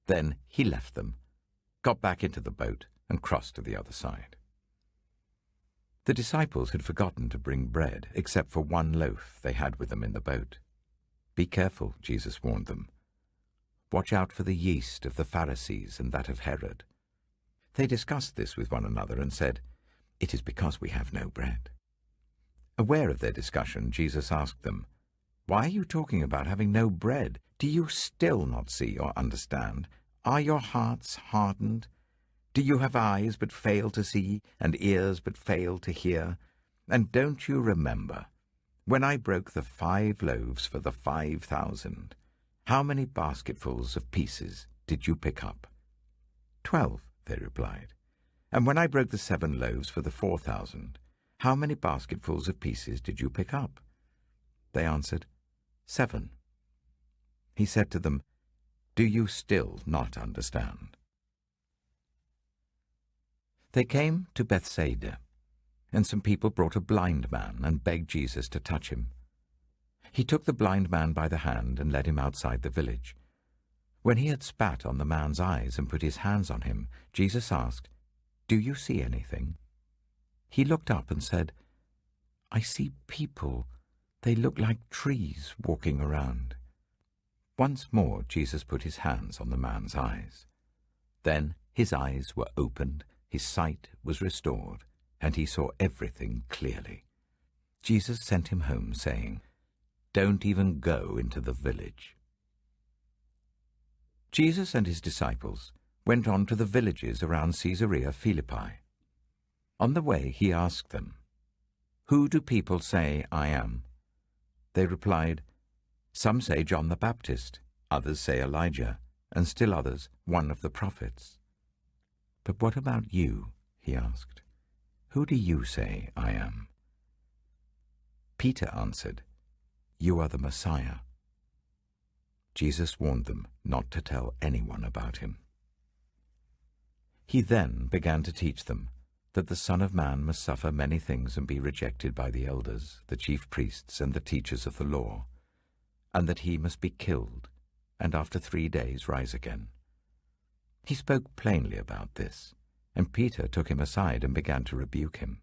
Then he left them, got back into the boat, and crossed to the other side. The disciples had forgotten to bring bread except for one loaf they had with them in the boat. "Be careful," Jesus warned them. "Watch out for the yeast of the Pharisees and that of Herod." They discussed this with one another and said, "It is because we have no bread." Aware of their discussion, Jesus asked them, "Why are you talking about having no bread? Do you still not see or understand? Are your hearts hardened? Do you have eyes but fail to see, and ears but fail to hear? And don't you remember, when I broke the 5 loaves for the 5,000, how many basketfuls of pieces did you pick up?" 12, they replied. "And when I broke the 7 loaves for the 4,000, how many basketfuls of pieces did you pick up?" They answered, 7. He said to them, "Do you still not understand?" They came to Bethsaida, and some people brought a blind man and begged Jesus to touch him. He took the blind man by the hand and led him outside the village. When he had spat on the man's eyes and put his hands on him, Jesus asked, "Do you see anything?" He looked up and said, "I see people. They look like trees walking around." Once more Jesus put his hands on the man's eyes. Then his eyes were opened, his sight was restored, and he saw everything clearly. Jesus sent him home, saying, "Don't even go into the village." Jesus and his disciples went on to the villages around Caesarea Philippi. On the way he asked them, "Who do people say I am?" They replied, "Some say John the Baptist, others say Elijah, and still others one of the prophets." "But what about you?" he asked. "Who do you say I am?" Peter answered, "You are the Messiah." Jesus warned them not to tell anyone about him. He then began to teach them that the Son of Man must suffer many things and be rejected by the elders, the chief priests, and the teachers of the law, and that he must be killed, and after 3 days rise again. He spoke plainly about this, and Peter took him aside and began to rebuke him.